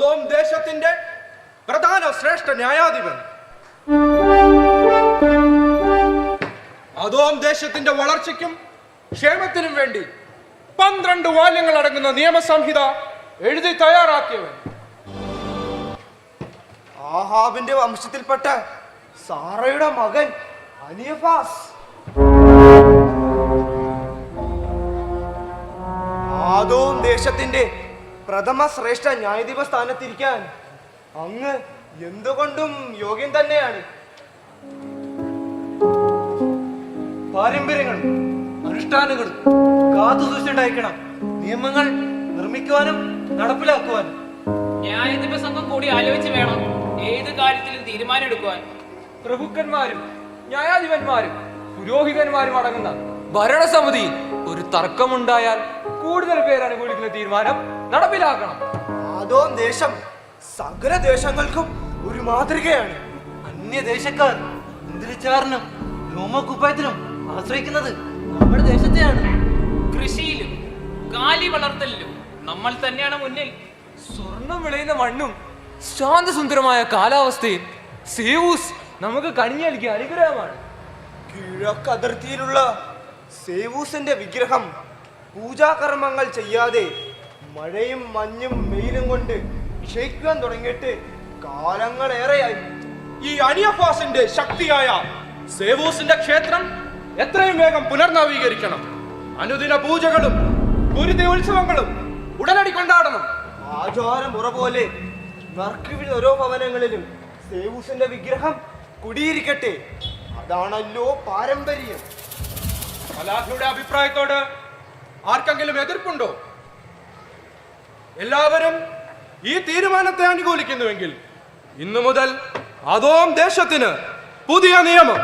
അതോം ദേശത്തിന്റെ പ്രധാന ശ്രേഷ്ഠ ന്യായാധിപൻ. അതോം ദേശത്തിന്റെ വളർച്ചയ്ക്കും ക്ഷേമത്തിനും വേണ്ടി 12 വാല്യങ്ങൾ അടങ്ങുന്ന നിയമസംഹിത എഴുതി തയ്യാറാക്കിയവൻ. ആഹാബിന്റെ വംശത്തിൽപ്പെട്ട സാറയുടെ മകൻ അനിയഫാസ്. ആദോം ദേശത്തിന്റെ പ്രഥമ ശ്രേഷ്ഠ ന്യായാധിപ സ്ഥാനത്തിരിക്കാൻ അങ്ങ് എന്തുകൊണ്ടും യോഗ്യൻ തന്നെയാണ്. പാരമ്പര്യങ്ങളും അനുഷ്ഠാനങ്ങളും കാത്തു സൂക്ഷിച്ചുണ്ടായിരിക്കണം നിയമങ്ങൾ നിർമ്മിക്കുവാനും നടപ്പിലാക്കുവാനും. ന്യായാധിപ സംഘം കൂടി ആലോചിച്ച് വേണം ഏത് കാര്യത്തിലും തീരുമാനം എടുക്കുവാൻ. പ്രഭുക്കന്മാരും ന്യായാധിപന്മാരും പുരോഹിതന്മാരും അടങ്ങുന്ന ഭരണസമിതി ഒരു തർക്കമുണ്ടായാൽ കൂടുതൽ പേർ അനുകൂലിക്കുന്ന തീരുമാനം നടപ്പിലാക്കണം. ആദോം ദേശം സകല ദേശങ്ങൾക്കും ഒരു മാതൃകയാണ്. അന്യദേശക്കാർ മുന്തിരിച്ചാറിനും രോമക്കുപ്പായത്തിനും ആശ്രയിക്കുന്നത് നമ്മുടെ ദേശത്തെയാണ്. കൃഷിയിലും കാലി വളർത്തലിലും നമ്മൾ തന്നെയാണ് മുന്നിൽ. സ്വർണം വിളയുന്ന മണ്ണും ശാന്തസുന്ദരമായ കാലാവസ്ഥയും സേവൂസ് നമുക്ക് കനിഞ്ഞു നൽകിയ അനുഗ്രഹമാണ്. കിഴക്ക് അതിർത്തിയിലുള്ള സേവൂസിന്റെ വിഗ്രഹം പൂജാകർമ്മങ്ങൾ ചെയ്യാതെ മഴയും മഞ്ഞും വെയിലും കൊണ്ട് ക്ഷയിക്കാൻ തുടങ്ങിയിട്ട് കാലങ്ങളേറെയായി. ഈ അനിയഫാസിന്റെ ശക്തിയായ സേവൂസിന്റെ ക്ഷേത്രം എത്രയും വേഗം പുനർനവീകരിക്കണം. അനുദിന പൂജകളും ഗുരുതി ഉത്സവങ്ങളും ഉടനടി കൊണ്ടാടണം. ആചാരമുറ പോലെ നർക്കുവിൽ ഓരോ ഭവനങ്ങളിലും സേവൂസിന്റെ വിഗ്രഹം കുടിയിരിക്കട്ടെ. അതാണല്ലോ പാരമ്പര്യം. മലാഖയുടെ അഭിപ്രായത്തോട് ആർക്കെങ്കിലും എതിർപ്പുണ്ടോ? എല്ലാവരും ഈ തീരുമാനത്തെ അനുകൂലിക്കുന്നുവെങ്കിൽ ഇന്നു മുതൽ അതോം ദേശത്തിന് പുതിയ നിയമം.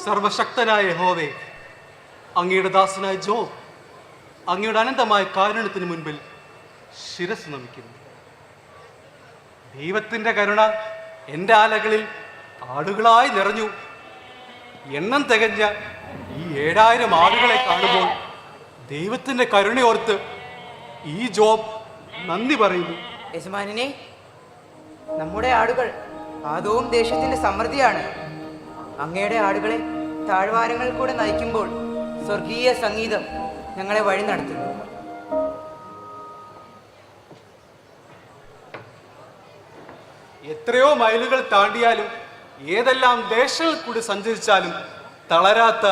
സർവശക്തനായ യഹോവേ, അങ്ങയുടെ ദാസനായ ജോബ് അങ്ങയുടെ അനന്തമായ കാരുണ്യത്തിന് മുൻപിൽ ശിരസ് നമിക്കുന്നു. ദൈവത്തിൻ്റെ കരുണ എൻ്റെ ആലകളിൽ ആടുകളായി നിറഞ്ഞു. എണ്ണം തികഞ്ഞ ഈ 7000 ആടുകളെ കാണുമ്പോൾ ദൈവത്തിൻ്റെ കരുണയോർത്ത് ഈ ജോബ് നന്ദി പറയുന്നു. യജമാനനെ, നമ്മുടെ ആടുകൾ ആദോം ദേശത്തിന്റെ സമൃദ്ധിയാണ്. അങ്ങയുടെ ആടുകളെ താഴ്വാരങ്ങളിൽ കൂടെ നയിക്കുമ്പോൾ സ്വർഗീയ സംഗീതം ഞങ്ങളെ വഴി നടത്തുന്നു. എത്രയോ മൈലുകൾ താണ്ടിയാലും ഏതെല്ലാം ദേശങ്ങളിൽ കൂടി സഞ്ചരിച്ചാലും തളരാത്ത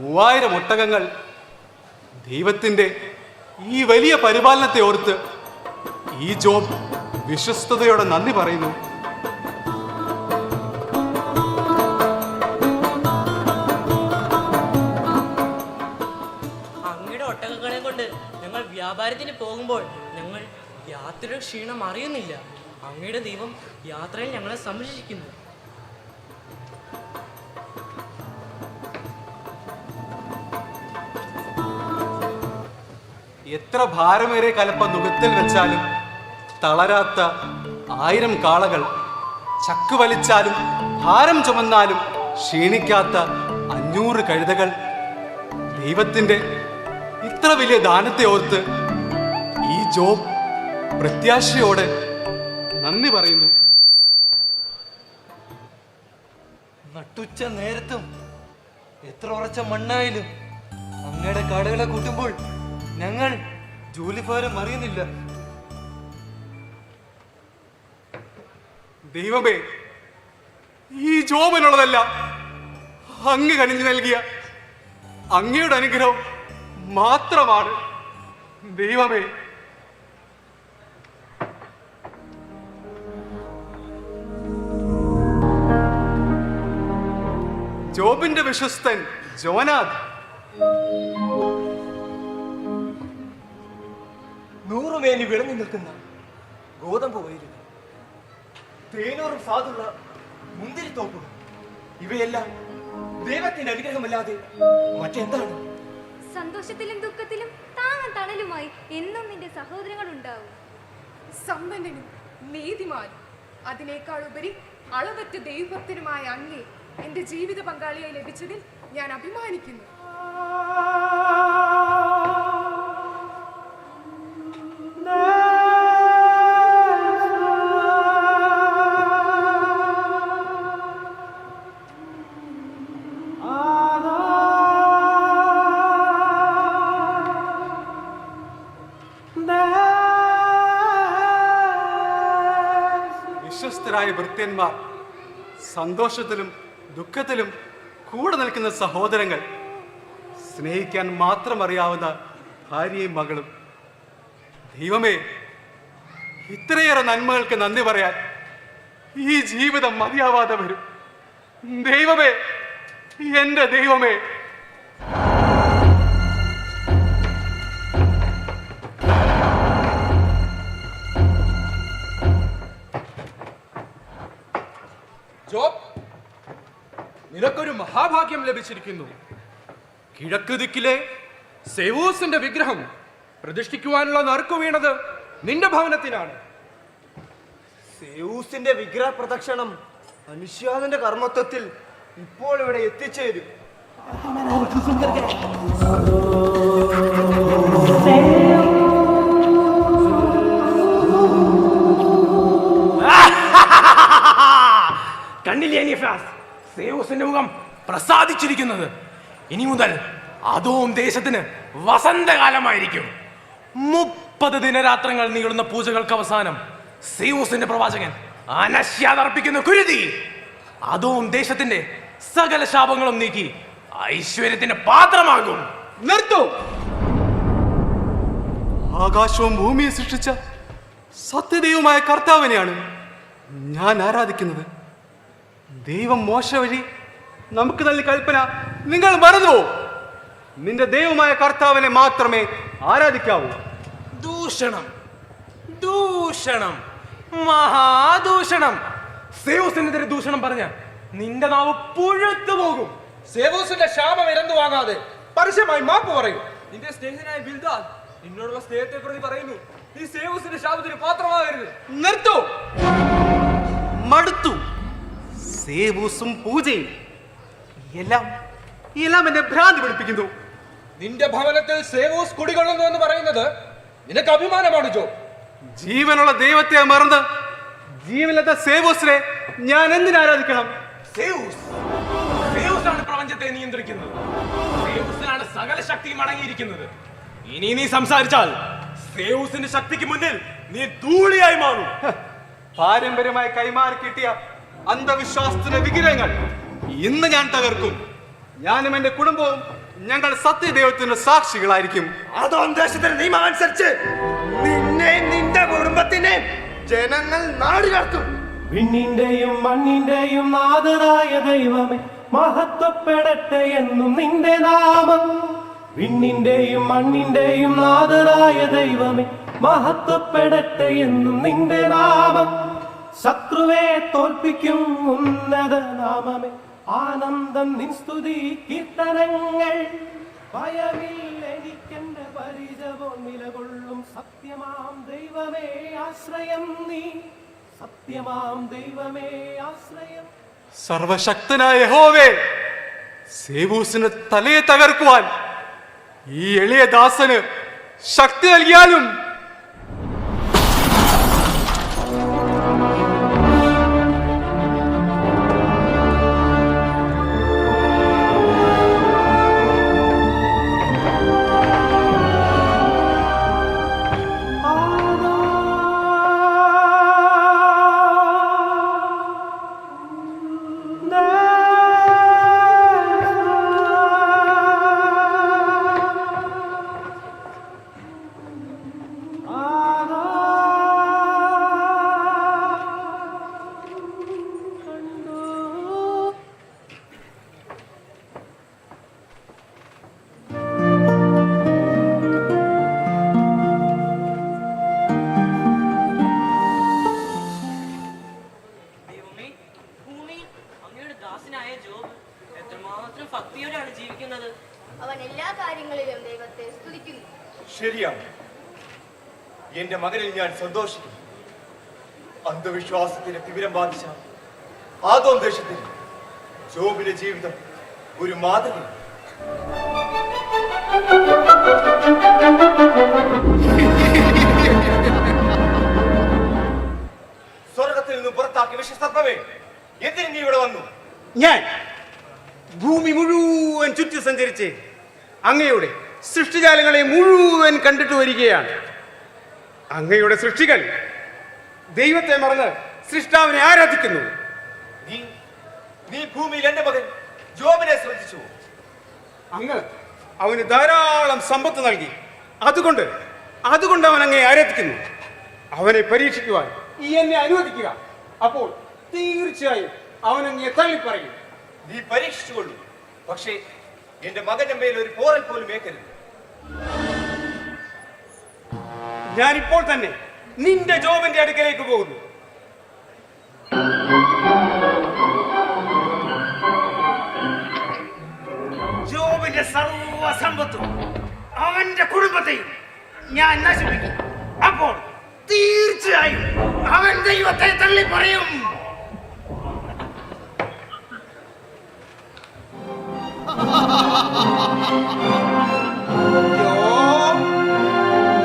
3000 ഒട്ടകങ്ങൾ. ദൈവത്തിൻ്റെ ഈ വലിയ പരിപാലനത്തെ ഓർത്ത് ഈ ജോബ് വിശ്വസ്തയോടെ നന്ദി പറയുന്നു. ഒട്ടകങ്ങളെ കൊണ്ട് ഞങ്ങൾ വ്യാപാരത്തിന് പോകുമ്പോൾ ഞങ്ങൾ യാത്രയുടെ ക്ഷീണം അറിയുന്നില്ല. അങ്ങയുടെ ദൈവം യാത്രയിൽ ഞങ്ങളെ സംരക്ഷിക്കുന്നു. എത്ര ഭാരമേറിയ കലപ്പ നുകത്തിൽ വെച്ചാലും തളരാത്ത 1000 കാളകൾ, ചക്ക് വലിച്ചാലും ഭാരം ചുമന്നാലും ക്ഷീണിക്കാത്ത 500 കഴുതകൾ. ദൈവത്തിൻ്റെ ഇത്ര വലിയ ദാനത്തെ ഓർത്ത് ഈ ജോബ് പ്രത്യാശയോടെ നന്ദി പറയുന്നു. നട്ടുച്ച നേരത്തും എത്ര ഉറച്ച മണ്ണായാലും അങ്ങയുടെ കാടുകളെ കൂട്ടുമ്പോൾ ഞങ്ങൾ ജോലിഭാരം അറിയുന്നില്ല. ദൈവമേ, ഈ ജോബിനുള്ളതല്ല അങ്ങ് കനിഞ്ഞു നൽകിയ അങ്ങയുടെ അനുഗ്രഹം മാത്രമാണ്. ദൈവമേ, ജോബിന്റെ വിശ്വസ്തൻ ജോനാഥ് 100 മേനി വിളഞ്ഞു നിൽക്കുന്ന ഗോതമ്പ് വയലുകൾ, തേനൂറും സാധുള്ള മുന്തിരിത്തോപ്പുകൾ, ഇവയെല്ലാം ദൈവത്തിന്റെ അനുഗ്രഹമല്ലാതെ മറ്റെന്താണ്? സന്തോഷത്തിലും ദുഃഖത്തിലും താങ്ങും തണലുമായി എന്നും നിന്റെ സഹോദരങ്ങൾ ഉണ്ടാവും. സമ്പന്നനും നീതിമാനും അതിനേക്കാൾ ഉപരി അളവറ്റ ദൈവഭക്തനുമായ അങ്ങേ എന്റെ ജീവിത പങ്കാളിയായി ലഭിച്ചതിൽ ഞാൻ അഭിമാനിക്കുന്നു. വിശ്വസ്തരായ ഭൃത്യന്മാർ, സന്തോഷത്തിലും ദുഃഖത്തിലും കൂടെ നിൽക്കുന്ന സഹോദരങ്ങൾ, സ്നേഹിക്കാൻ മാത്രം അറിയാവുന്ന ഭാര്യയും മകളും. ദൈവമേ, ഇത്രയേറെ നന്മകൾക്ക് നന്ദി പറയാൻ ഈ ജീവിതം മതിയാവാതെ വരും. ദൈവമേ, എന്റെ ദൈവമേ. ജോബ്, നിനക്കൊരു മഹാഭാഗ്യം ലഭിച്ചിരിക്കുന്നു. കിഴക്ക് ദിക്കിലെ സേവൂസിന്റെ വിഗ്രഹം പ്രതിഷ്ഠിക്കുവാനുള്ള നറുക്കു വീണത് നിന്റെ ഭവനത്തിനാണ്. സേവൂസിന്റെ വിഗ്രഹ പ്രദക്ഷിണം അനുഷ്യാതന്റെ കർമ്മത്വത്തിൽ ഇപ്പോൾ ഇവിടെ എത്തിച്ചേരും. കണ്ടില്ലേ നിഫാസ്, സേവൂസിന്റെ മുഖം പ്രസാദിച്ചിരിക്കുന്നത്. ഇനി മുതൽ അതോം ദേശത്തിന് വസന്തകാലമായിരിക്കും. 30 ദിനരാത്രങ്ങൾ നീളുന്ന പൂജകൾക്ക് അവസാനം സേവൂസിന്റെ പ്രവാചകൻ അനശ്യാതർപ്പിക്കുന്ന കുരുതി അതോം ദേശത്തിന്റെ സകല ശാപങ്ങളും നീക്കി ഐശ്വര്യത്തിന്റെ പാത്രമാകും. നിർത്തൂ. ആകാശവും ഭൂമിയെ സൃഷ്ടിച്ച സത്യദൈവമായ കർത്താവിനെയാണ് ഞാൻ ആരാധിക്കുന്നത്. ദൈവം മോശ വഴി നമുക്ക് നൽകിയ കൽപ്പന നിങ്ങൾ മറന്നുവോ? നിന്റെ ദൈവമായ കർത്താവിനെ മാത്രമേ ആരാധിക്കാവൂ. ദൂഷണം, ദൂഷണം, മഹാദൂഷണം. സേവൂസിനെതിരെ ദൂഷണം പറഞ്ഞ നിന്റെ നാവ് പുഴുത്തു പോകും. സേവൂസിന്റെ ശാപം ഇരന്നു വാങ്ങാതെ പരസ്യമായി മാപ്പ് പറയൂ. നിന്റെ സ്നേഹിതനായ ബിൽദാദ് നിന്നോടുള്ള സ്നേഹത്തെ പ്രതി പറയുന്നു, നീ സേവൂസിന്റെ ശാപത്തിന് പാത്രമാകരുത്. നിർത്തൂ. മടുത്തു. സേവൂസും പൂജയും എല്ലാം എന്നെ ഭ്രാന്തി പിടിപ്പിക്കുന്നു. നിന്റെ ഭവനത്തിൽ സേവൂസ് കുടികൊള്ളുന്നു എന്ന് പറയുന്നത് നിനക്ക് അഭിമാനമാണ് ജോ. ജീവനുള്ള ദൈവത്തെ മറന്ന് ജീവനില്ലാത്ത സേവൂസിനെ ഞാൻ എന്തിനാരാധിക്കണം? സേവൂസാണ് പ്രപഞ്ചത്തെ നിയന്ത്രിക്കുന്നത്. സേവൂസിനാണ് സകല ശക്തിയും അടങ്ങിയിരിക്കുന്നത്. ഇനി നീ സംസാരിച്ചാൽ സേവൂസിന്റെ ശക്തിക്ക് മുന്നിൽ നീ ധൂളിയായി മാറും. പാരമ്പര്യമായി കൈമാറി കിട്ടിയ അന്ധവിശ്വാസത്തിന്റെ വിഗ്രഹങ്ങൾ ഇന്ന് ഞാൻ തകർക്കും. ഞാനും എന്റെ കുടുംബവും ഞങ്ങൾ സത്യദൈവത്തിന്റെ സാക്ഷികളായിരിക്കും. അതോം ദേശത്തിന്റെ നിയമം അനുസരിച്ച് നിന്നെ നിന്റെ കുടുംബത്തിനെ ജനങ്ങൾ നാടി നടത്തും. വിണ്ണിന്റെയും മണ്ണിന്റെയും നാഥനായ ദൈവമേ, മഹത്വപ്പെടട്ടെ എന്നും നിന്റെ നാമം. വിണ്ണിന്റെയും മണ്ണിന്റെയും നാഥനായ ദൈവമേ, മഹത്വപ്പെടട്ടെ എന്നും നിന്റെ നാമം. ശത്രുവെ തോൽപ്പിക്കും ഉന്നത നാമമേ, ആനന്ദം നിൻ സ്തുതി കീർത്തനങ്ങൾ. ഭയമില്ല എനിക്കെന്റെ പരിചവോ നിലകൊള്ളും സത്യമാം ദൈവമേ ആശ്രയം നീ. സത്യമാം ദൈവമേ ആശ്രയം. സർവശക്തനായ യഹോവേ, സേവൂസിന് തലയെ തകർക്കുവാൻ ഈ എളിയ ദാസന് ശക്തി നൽകിയാലും ശരിയാണ്. എന്റെ മകനിൽ ഞാൻ സന്തോഷിക്കും. അന്ധവിശ്വാസത്തിന് തിമിരം ബാധിച്ച ആദോം ദേശത്തിൽ ജോബിന്റെ ജീവിതം ഒരു മാതൃകയാണ്. സ്വർഗത്തിൽ നിന്ന് പുറത്താക്കിയ വിശ്വസർപ്പമേ, എന്തിനു നീ ഇവിടെ വന്നു? ഞാൻ ഭൂമി മുഴുവൻ ചുറ്റി സഞ്ചരിച്ച് അങ്ങയുടെ സൃഷ്ടിജാലങ്ങളെ മുഴുവൻ കണ്ടിട്ട് വരികയാണ്. അങ്ങയുടെ സൃഷ്ടികൾ ദൈവത്തെ മറന്ന് സൃഷ്ടാവിനെ ആരാധിക്കുന്നു. നീ ഭൂമിയിൽ എന്റെ മകൻ ജോബിനെ ശ്രദ്ധിച്ചു. അങ്ങ് അവന് ധാരാളം സമ്പത്ത് നൽകി. അതുകൊണ്ട് അവൻ അങ്ങയെ ആരാധിക്കുന്നു. അവനെ പരീക്ഷിക്കുവാൻ ഈ എന്നെ അനുവദിക്കുക. അപ്പോൾ തീർച്ചയായും അവൻ അങ്ങയെ തള്ളിപ്പറയും. നീ പരീക്ഷിച്ചുകൊള്ളൂ, പക്ഷേ എന്റെ മകന്റെ മേൽ ഒരു പോറൽ പോലും ഏക്കരുത്. ഞാനിപ്പോൾ തന്നെ നിന്റെ ജോബിന്റെ അടുക്കലേക്ക് പോകുന്നു. ജോബിന്റെ സർവസമ്പത്തും അവന്റെ കുടുംബത്തെയും ഞാൻ നശിപ്പിക്കും. അപ്പോൾ തീർച്ചയായും അവൻ ദൈവത്തെ തള്ളി പറയും.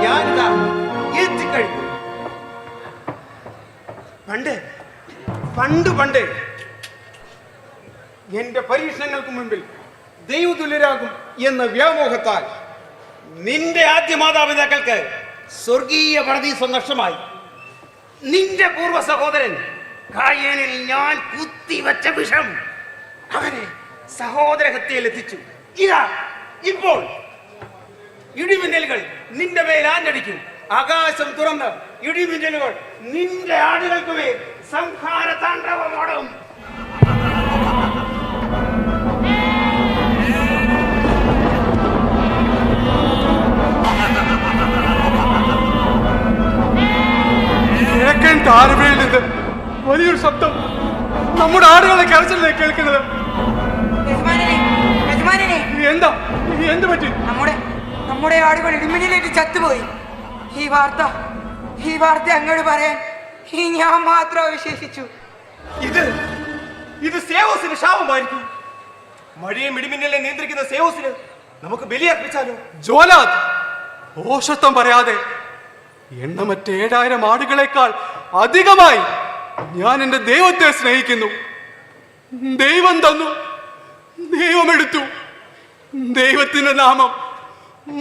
ഞാനിതാ എത്തിക്കഴിഞ്ഞു. പണ്ട് എന്റെ പരീക്ഷണങ്ങൾക്ക് മുമ്പിൽ ദൈവതുല്യരാകും എന്ന വ്യാമോഹത്താൽ നിന്റെ ആദ്യ മാതാപിതാക്കൾക്ക് സ്വർഗീയ പരദീസം നഷ്ടമായി. നിന്റെ പൂർവ്വ സഹോദരൻ കായേനിൽ ഞാൻ കുത്തിവച്ച വിഷം അവനെ സഹോദര ഹത്യയിൽ എത്തിച്ചു. ഇതാ ഇപ്പോൾ ഇടിമിന്നലുകൾ നിന്റെ മേൽ ആഞ്ഞടിക്കും. ആകാശം തുറന്ന് ഇടിമിന്നലുകൾ നിന്റെ ആടുകൾക്ക് മേൽ സംഹാര താണ്ഡവമാടും. കിഴക്കൻ താഴ്വരയിൽ നിന്ന് വലിയൊരു ശബ്ദം നമ്മുടെ ആടുകളെ കരച്ചിലേക്ക് കേൾക്കുന്നത്. എന്താ എന്ത് പറ്റി? നമ്മുടെ ആടുകൾ ഇടിമിന്നലേറ്റ് ചത്തുപോയി. ഈ വാർത്ത അങ്ങോട്ട് പറയാൻ ഞാൻ മാത്രം അവശേഷിച്ചു. ഇത് സേവോസിന് ശാപമായിരിക്കും. മഴയും ഇടിമിന്നലെ നിയന്ത്രിക്കുന്ന സേവോസിന് നമുക്ക് ബലിയർപ്പിച്ചാലോ? ജോലാദ്, ഓഷത്വം പറയാതെ എണ്ണമറ്റ 7000 ആടുകളെക്കാൾ അധികമായി ഞാൻ എന്റെ ദൈവത്തെ സ്നേഹിക്കുന്നു. ദൈവം തന്നു, ദൈവം എടുത്തു. ദൈവത്തിന്റെ നാമം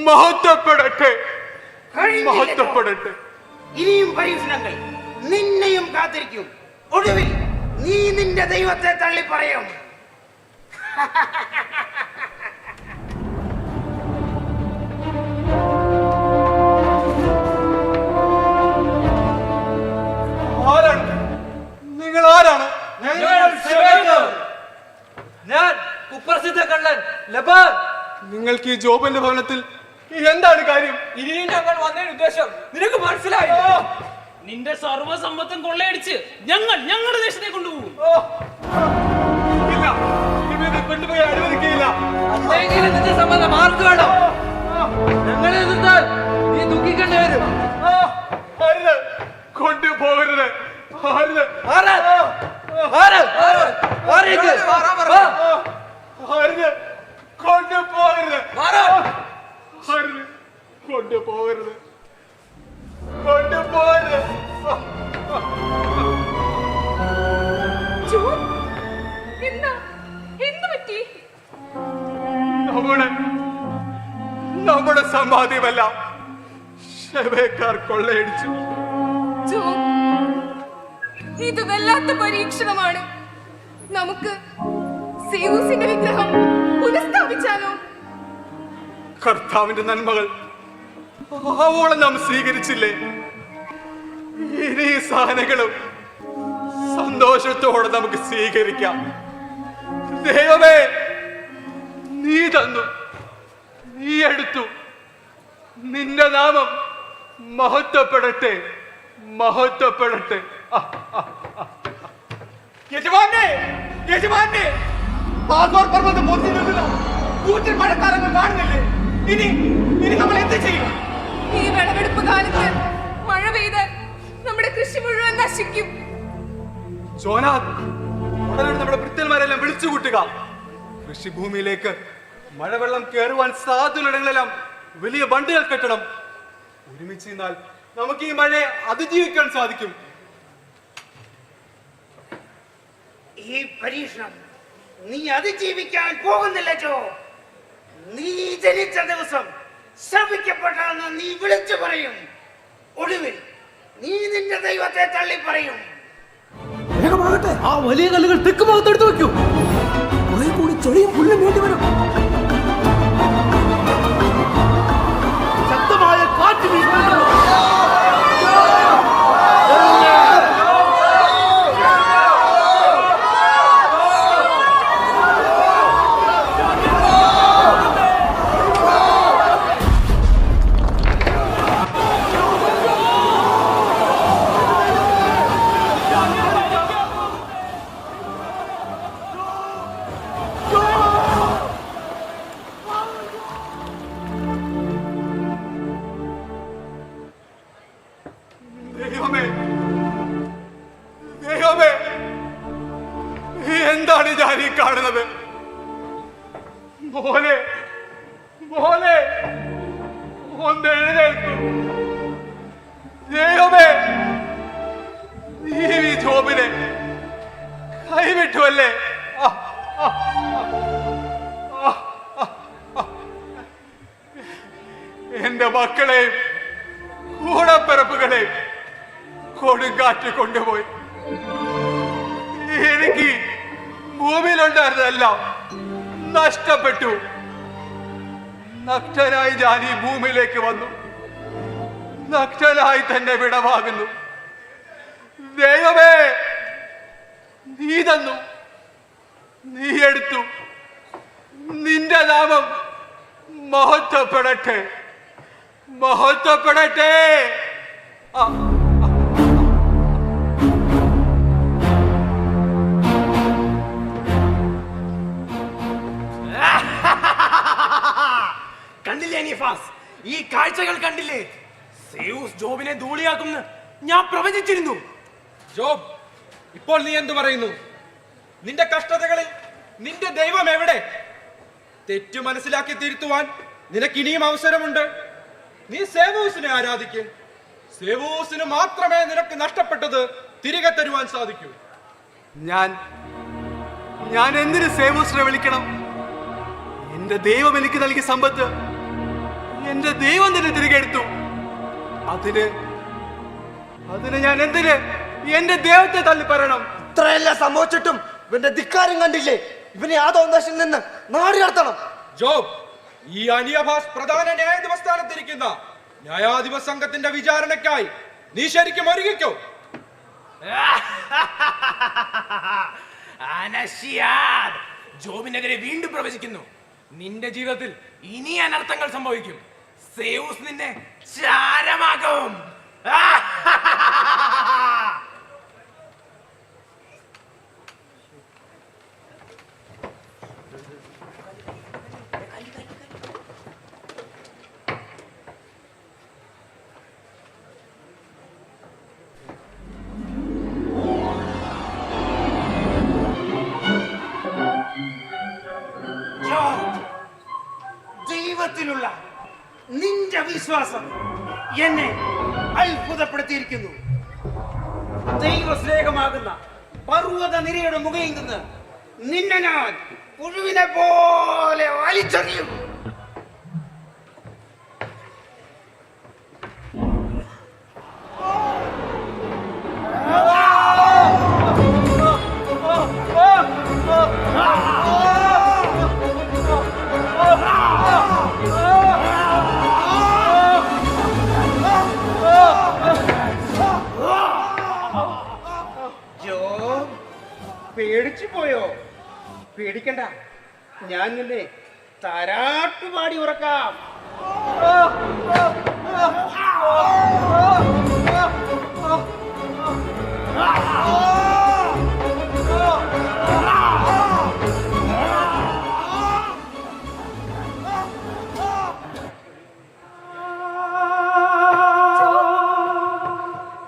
മഹത്വപ്പെടട്ടെ, മഹത്വപ്പെടട്ടെ. ഇനിയും പരീക്ഷണങ്ങൾ നിന്നെയും കാത്തിരിക്കും. ഒടുവിൽ നീ നിന്റെ ദൈവത്തെ തള്ളി പറയും. നിങ്ങൾ ആരാണ്? ഞാൻ കുപ്രസിദ്ധ കള്ളൻ ലബാൻ. നിങ്ങൾക്ക് ഈ ജോബിന്റെ ഭവനത്തിൽ എന്താണ് കാര്യം? ഇനിയും ഞങ്ങൾ വന്നതിന് ഉദ്ദേശം നിനക്ക് മനസ്സിലായി? നിന്റെ സർവ്വസമ്പത്തും കൊള്ളയടിച്ച് ഞങ്ങളുടെ ദേശത്തെ കൊണ്ടുപോകും. ഇല്ല, ഇവരെ കൊണ്ടുപോയി അനുവദിക്കില്ല. അല്ലെങ്കിൽ നിന്റെ സമ്മതം ആർക്ക് വേണം? ഞങ്ങളെ എതിർത്താൽ നീ ദുഃഖിക്കേണ്ടി വരും. കൊണ്ടുപോകരുത്. കൊണ്ടുപോകരുത്. നമ്മുടെ സമ്പാദ്യമല്ല ശബേക്കാർ കൊള്ളയടിച്ചു. ഇത് വല്ലാത്ത പരീക്ഷണമാണ്. നമുക്ക് സേവൂസിന്റെ വിഗ്രഹം പുനഃസ്ഥാപിച്ചാലോ? കർത്താവിന്റെ നന്മകൾ അവളെ നാം സ്വീകരിച്ചില്ലേ? ഇനി ഈ സാധനങ്ങളും സന്തോഷത്തോടെ നമുക്ക് സ്വീകരിക്കാം. ദൈവമേ, നീ തന്നു, നീ എടുത്തു. നിന്റെ നാമം മഹത്വപ്പെടട്ടെ, മഹത്വപ്പെടട്ടെ. യജമാനെ, പർവ്വതം പൊത്തി നിൽക്കുന്ന കൂറ്റൻ മഴക്കാലങ്ങൾ കാണുന്നില്ലേ? ഇനി നമ്മൾ എന്ത് ചെയ്യും? ജോനാഥ്, ഉടനെ നമ്മുടെ ഭൃത്യന്മാരെല്ലാം വിളിച്ചു കൂട്ടുക. കൃഷിഭൂമിയിലേക്ക് മഴവെള്ളം കയറുവാൻ സാധ്യതയിടങ്ങളെല്ലാം വലിയ ബണ്ടുകൾ കെട്ടണം. ഒരുമിച്ച് നിന്നാൽ നമുക്ക് ഈ മഴയെ അതിജീവിക്കാൻ സാധിക്കും. ഈ പരീക്ഷണം നീ അതിജീവിക്കാൻ പോകുന്നില്ല ജോ. നീ ജനിച്ച ദിവസം ശപിക്കപ്പെട്ടെന്ന് നീ വിളിച്ചു പറയും. ഒടുവിൽ നീ നിന്റെ ദൈവത്തെ തള്ളി പറയും. വേഗമാകട്ടെ, ആ വലിയ കല്ലുകൾ തെക്ക് ഭാഗത്തെടുത്ത് വെക്കൂ. കുറെ കൂടി ചെളിയും പുല്ലും വേണ്ടി വരും. ശക്തമായ കാറ്റ് വീശുന്നു. ദൈവമേ, ദൈവമേ, എന്താണ് ഞാൻ ഈ കാണുന്നത്? മോനെ, മോനെ, ഒന്ന് എഴുന്നേൽക്കൂ. ദൈവമേ, നീ ഈ ജോബിനെ കൈവിട്ടുവല്ലേ? എന്റെ മക്കളെയും കൂടപ്പിറപ്പുകളെയും കൊടുങ്കാറ്റ് കൊണ്ടുപോയി. എനിക്ക് ഭൂമിയിലുണ്ടായിരുന്നതെല്ലാം നഷ്ടപ്പെട്ടു. നഗ്നനായി ഞാൻ ഈ ഭൂമിയിലേക്ക് വന്നു. നഗ്നനായി തന്നെ വിടവാകുന്നു. ദൈവമേ, നീ തന്നു, നീ എടുത്തു. നിന്റെ നാമം മഹത്വപ്പെടട്ടെ, മഹത്വപ്പെടട്ടെ. കണ്ടില്ലേ നിഫാസ്, ഈ കാഴ്ചകൾ കണ്ടില്ലേ? സേയൂസ് ജോബിനെ ധൂളിയാക്കുമെന്ന് ഞാൻ പ്രവചിച്ചിരുന്നു. ജോബ്, ഇപ്പോൾ നീ എന്തു പറയുന്നു? നിന്റെ കഷ്ടതകളിൽ നിന്റെ ദൈവം എവിടെ? തെറ്റു മനസ്സിലാക്കി തിരുത്തുവാൻ നിനക്കിനിയും അവസരമുണ്ട്. നീ സേവൂസിനെ ആരാധിക്ക്. സേവൂസിന് മാത്രമേ നിനക്ക് നഷ്ടപ്പെട്ടത് തിരികെ തരുവാൻ സാധിക്കൂ. ഞാൻ എന്തിന് സേവൂസിനെ വിളിക്കണം? എന്റെ ദൈവം എനിക്ക് നൽകിയ സമ്പത്ത് എന്റെ ദൈവം തന്നെ തിരികെ എടുത്തു. അതിന് ഞാൻ എന്തിന് എന്റെ ദൈവത്തെ തള്ളി പറയണം? ഇത്രയെല്ലാം സംഭവിച്ചിട്ടും ഇവന്റെ ധിക്കാരം കണ്ടില്ലേ? ഇവനെ ആ തോന്നശിൽ നിന്ന് നാട് കടത്തണം. ജോബ്, ഈ അനിയഭാസ് പ്രധാന ന്യായാധിപ സ്ഥാനത്തിരിക്കുന്ന ന്യായാധിപ സംഘത്തിന്റെ വിചാരണയ്ക്കായി നീ ശരിക്കും ഒരുങ്ങിക്കോ. ജോബിനെതിരെ വീണ്ടും പ്രവചിക്കുന്നു. നിന്റെ ജീവിതത്തിൽ ഇനി അനർത്ഥങ്ങൾ സംഭവിക്കും. സേയൂസ് നിന്നെ ചാരമാകും. ദൈവത്തിലുള്ള നിന്റെ വിശ്വാസം എന്നെ അത്ഭുതപ്പെടുത്തിയിരിക്കുന്നു. ദൈവസ്നേഹമാകുന്ന പർവ്വത നിരയുടെ മുഖയിൽ നിന്ന് നിന്നെ ഞാൻ പുഴുവിനെ പോലെ വലിച്ചെറിയും. പേടിച്ചു പോയോ? പേടിക്കണ്ട, ഞാൻ നിന്നെ താരാട്ടുപാടി ഉറക്കാം.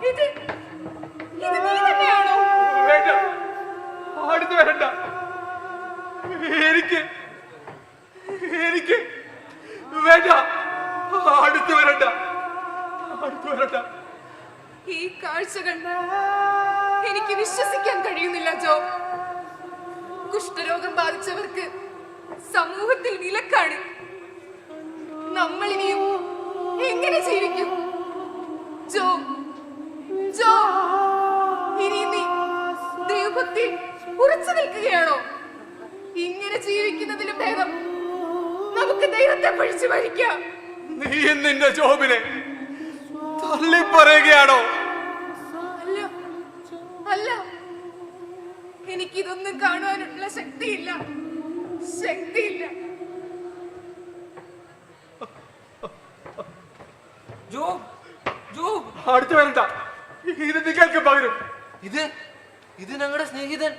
ഇത് നീ തന്നെയാണോ? കാണട്ടെ. ഈ കാഴ്ചകൾ എനിക്ക് വിശ്വസിക്കാൻ കഴിയുന്നില്ല ജോ. കുഷ്ഠരോഗം ബാധിച്ചവർക്ക് സമൂഹത്തിൽ വിലക്കാണ്. നമ്മൾ ഇനിയും എങ്ങനെ ജീവിക്കും ജോ? ജോ, ഇനി നീ ദൈവഭക്തി ഉറച്ചു നിൽക്കുകയാണോ? ഇങ്ങനെ ജീവിക്കുന്നതിലും ഭേദം നമുക്ക് ദൈവത്തെ പഴിച്ചു മരിക്കാം. നീ നിന്റെ ജോബിനെ തള്ളിപ്പറയുകയാണോ? അല്ല അല്ല, എനിക്കിതൊന്നും കാണുവാനുള്ള ശക്തിയില്ല. അടുത്ത് വരണ്ട, ഇത് നിങ്ങൾക്ക് പകരും. ഇത് ഞങ്ങളുടെ സ്നേഹിതൻ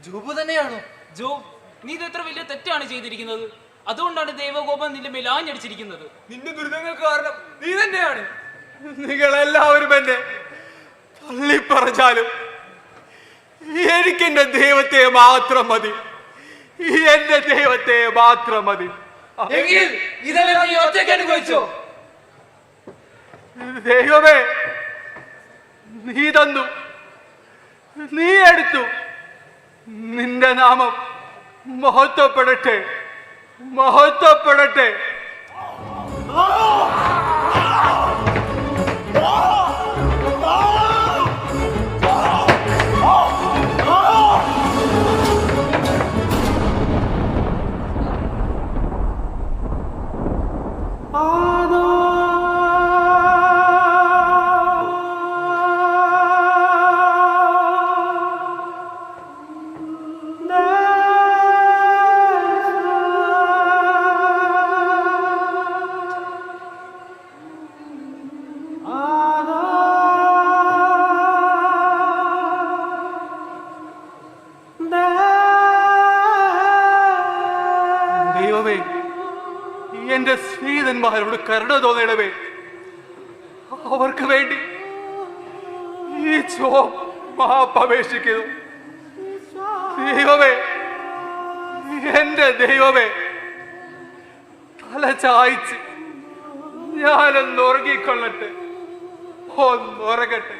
ജോബ് തന്നെയാണോ? ജോബ്, നീ ഇത് എത്ര വലിയ തെറ്റാണ് ചെയ്തിരിക്കുന്നത്. അതുകൊണ്ടാണ് ദൈവകോപം നിന്റെ മേൽ ആഞ്ഞടിച്ചിരിക്കുന്നത്. നിന്റെ ദുരിതങ്ങൾക്ക് കാരണം നീ തന്നെയാണ്. നിങ്ങളെല്ലാവരും എന്നെ തള്ളിപ്പറഞ്ഞാലും എനിക്കെന്റെ ദൈവത്തെ മാത്രം മതി. എന്റെ ദൈവത്തെ മാത്രം മതി. എങ്കിൽ ഇതെല്ലാം നീ ഒറ്റയ്ക്ക് അനുഭവിച്ചോ? ദൈവമേ, നീ തന്നു, നീ എടുത്തു. നിന്റെ നാമം മഹത്വപ്പെടട്ടെ, മഹത്വപ്പെടട്ടെ. ദൈവമേ, എന്റെ സ്നേഹിതന്മാരോട് കരുണ തോന്നണമേ. അവർക്ക് വേണ്ടി ഈ മാപ്പപേക്ഷിക്കുന്നു. ദൈവമേ, എന്റെ ദൈവമേ, തല ചായ്ച്ച് ഞാനൊന്ന് ഉറങ്ങിക്കൊള്ളട്ടെ, ഒന്നുറങ്ങട്ടെ.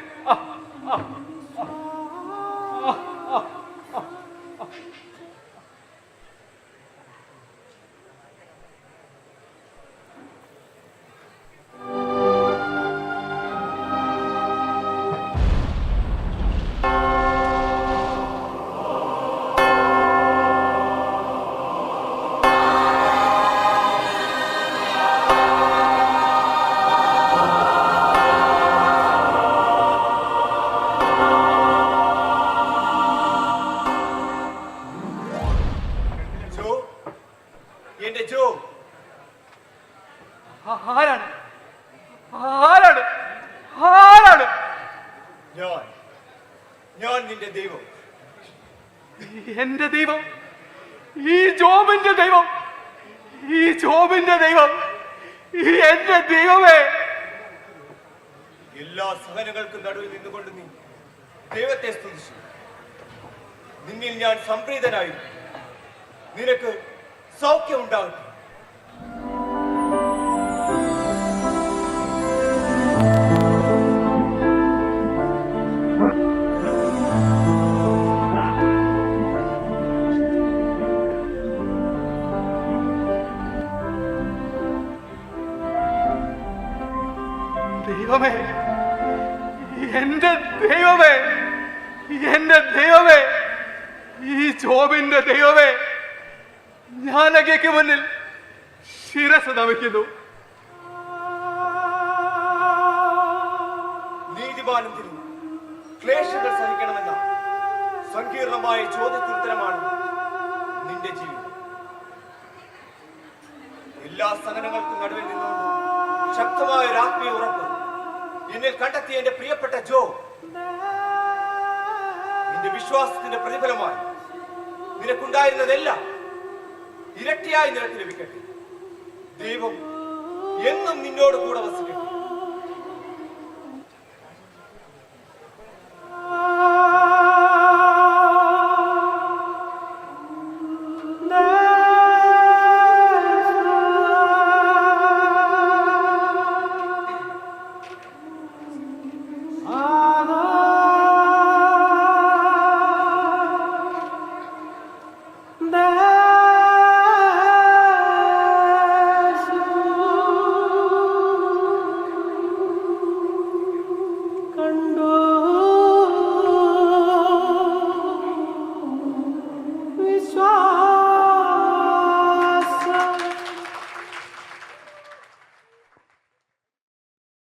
ആരാണ് ആരാണ് ആരാണ്? ഞാൻ നിന്റെ ദൈവം. എന്റെ ദൈവം, ഈ ജോബിന്റെ ദൈവം, ഈ ജോബിന്റെ ദൈവം, എന്റെ ദൈവമേ. എല്ലാ സഹനങ്ങൾക്കും നടുവിൽ നിന്നുകൊണ്ട് നീ ദൈവത്തെ സ്തുതിച്ചു. നിന്നിൽ ഞാൻ സംപ്രീതനായിരുന്നു. നിനക്ക് സൗഖ്യം ഉണ്ടാകട്ടെ. ദൈവമേ, എന്റെ ദൈവമേ, എന്റെ ദൈവമേ, ഈ ജോബിന്റെ ദൈവമേ, ഞാൻ അങ്ങേക്ക് മുന്നിൽ ശിരസ് നമിക്കുന്നു. നീതിമാനത്തിനും ക്ലേശങ്ങൾ സഹിക്കണമെന്ന സങ്കീർണമായ ചോദ്യത്തിനുത്തരമാണ് നിന്റെ ജീവിതം. എല്ലാ സഹനങ്ങൾക്കും നടുവിൽ നിന്നുകൊണ്ട് ശക്തമായ ഒരു ആത്മീയ ഉറപ്പ് എന്നിൽ കണ്ടെത്തിയ എന്റെ പ്രിയപ്പെട്ട ജോ, നിന്റെ വിശ്വാസത്തിന്റെ പ്രതിഫലമായി നിനക്കുണ്ടായിരുന്നതെല്ലാം ഇരട്ടിയായി നിനക്ക് ലഭിക്കട്ടെ. ദൈവം എന്നും നിന്നോട് കൂടെ വസിക്കട്ടെ.